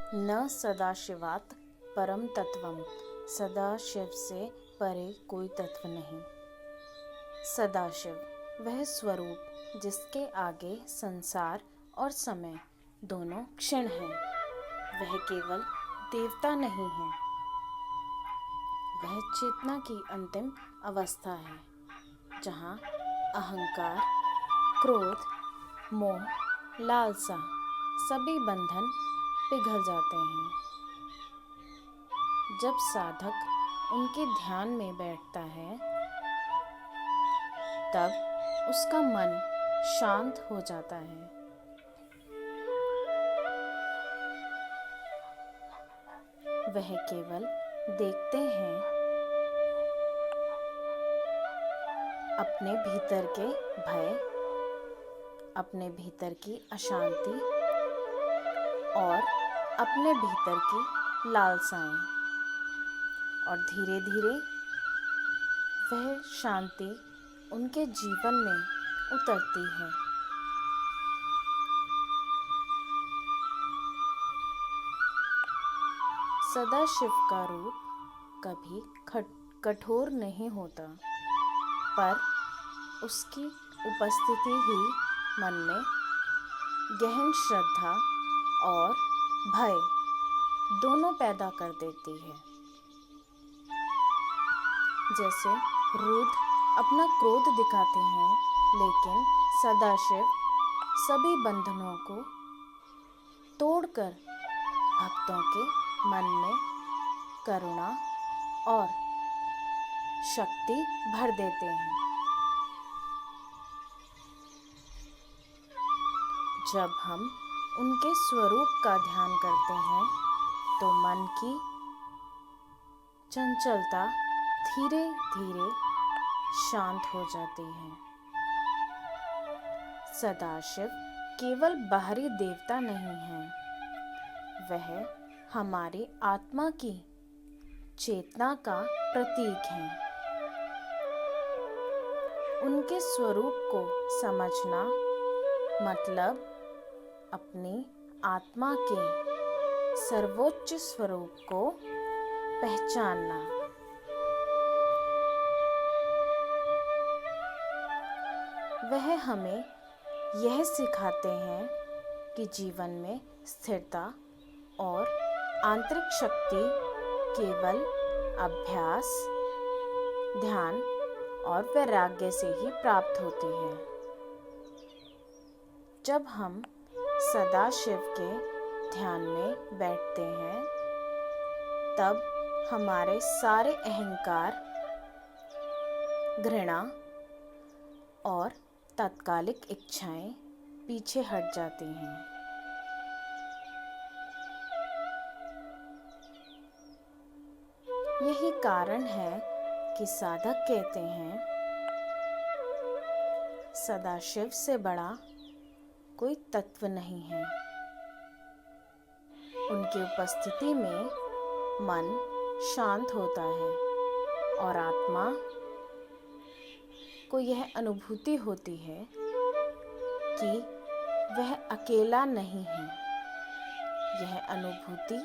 न सदाशिवात् परम तत्वम, सदाशिव से परे कोई तत्व नहीं। सदाशिव वह स्वरूप जिसके आगे संसार और समय दोनों क्षीण हैं। वह केवल देवता नहीं है, वह चेतना की अंतिम अवस्था है, जहाँ अहंकार, क्रोध, मोह, लालसा सभी बंधन पिघल जाते हैं। जब साधक उनके ध्यान में बैठता है, तब उसका मन शांत हो जाता है। वह केवल देखते हैं अपने भीतर के भय, अपने भीतर की अशांति और अपने भीतर की लालसाएं, और धीरे धीरे वह शांति उनके जीवन में उतरती है। सदाशिव का रूप कभी कठोर नहीं होता, पर उसकी उपस्थिति ही मन में गहन श्रद्धा और भय दोनों पैदा कर देती है। जैसे रुद्र अपना क्रोध दिखाते हैं, लेकिन सदाशिव सभी बंधनों को तोड़कर भक्तों के मन में करुणा और शक्ति भर देते हैं। जब हम उनके स्वरूप का ध्यान करते हैं, तो मन की चंचलता धीरे धीरे शांत हो जाती है। सदाशिव केवल बाहरी देवता नहीं है, वह हमारी आत्मा की चेतना का प्रतीक है। उनके स्वरूप को समझना मतलब अपनी आत्मा के सर्वोच्च स्वरूप को पहचानना। वह हमें यह सिखाते हैं कि जीवन में स्थिरता और आंतरिक शक्ति केवल अभ्यास, ध्यान और वैराग्य से ही प्राप्त होती है। जब हम सदाशिव के ध्यान में बैठते हैं, तब हमारे सारे अहंकार, घृणा और तात्कालिक इच्छाएं पीछे हट जाती हैं। यही कारण है कि साधक कहते हैं, सदाशिव से बड़ा कोई तत्व नहीं है। उनकी उपस्थिति में मन शांत होता है और आत्मा को यह अनुभूति होती है कि वह अकेला नहीं है। यह अनुभूति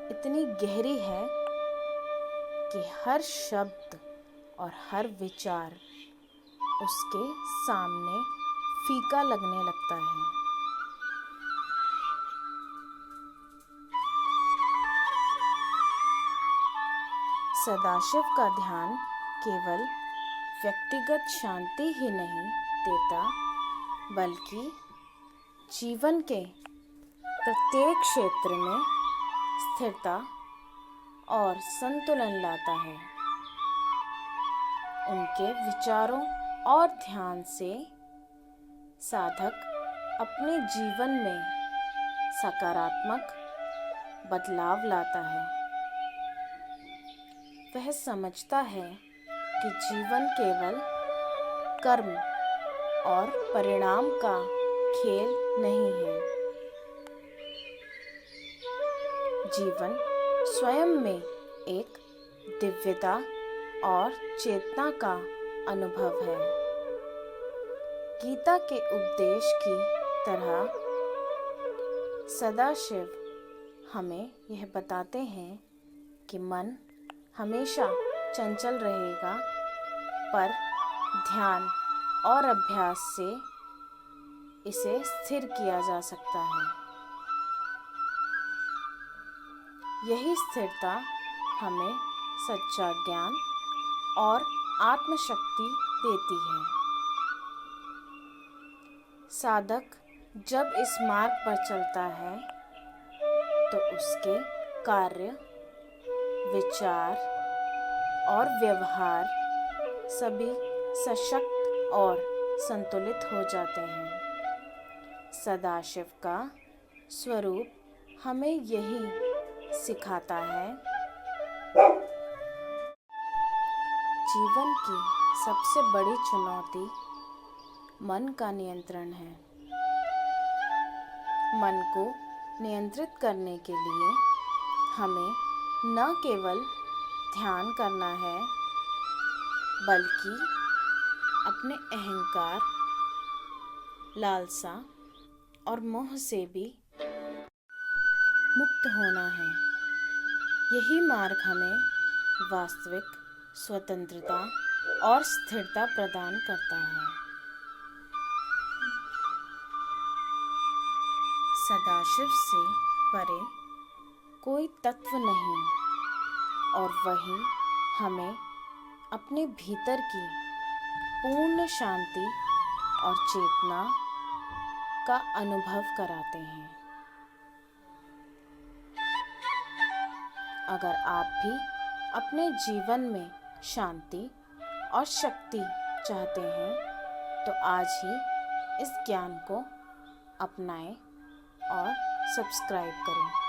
इतनी गहरी है कि हर शब्द और हर विचार उसके सामने फीका लगने लगता है। सदाशिव का ध्यान केवल व्यक्तिगत शांति ही नहीं देता, बल्कि जीवन के प्रत्येक क्षेत्र में स्थिरता और संतुलन लाता है। उनके विचारों और ध्यान से साधक अपने जीवन में सकारात्मक बदलाव लाता है। वह समझता है कि जीवन केवल कर्म और परिणाम का खेल नहीं है। जीवन स्वयं में एक दिव्यता और चेतना का अनुभव है। गीता के उपदेश की तरह सदाशिव हमें यह बताते हैं कि मन हमेशा चंचल रहेगा, पर ध्यान और अभ्यास से इसे स्थिर किया जा सकता है। यही स्थिरता हमें सच्चा ज्ञान और आत्मशक्ति देती है। साधक जब इस मार्ग पर चलता है तो उसके कार्य, विचार और व्यवहार सभी सशक्त और संतुलित हो जाते हैं। सदाशिव का स्वरूप हमें यही सिखाता है। जीवन की सबसे बड़ी चुनौती मन का नियंत्रण है। मन को नियंत्रित करने के लिए हमें न केवल ध्यान करना है, बल्कि अपने अहंकार, लालसा और मोह से भी मुक्त होना है। यही मार्ग हमें वास्तविक स्वतंत्रता और स्थिरता प्रदान करता है। सदाशिव से परे कोई तत्व नहीं, और वही हमें अपने भीतर की पूर्ण शांति और चेतना का अनुभव कराते हैं। अगर आप भी अपने जीवन में शांति और शक्ति चाहते हैं तो आज ही इस ज्ञान को अपनाएं और सब्सक्राइब करें।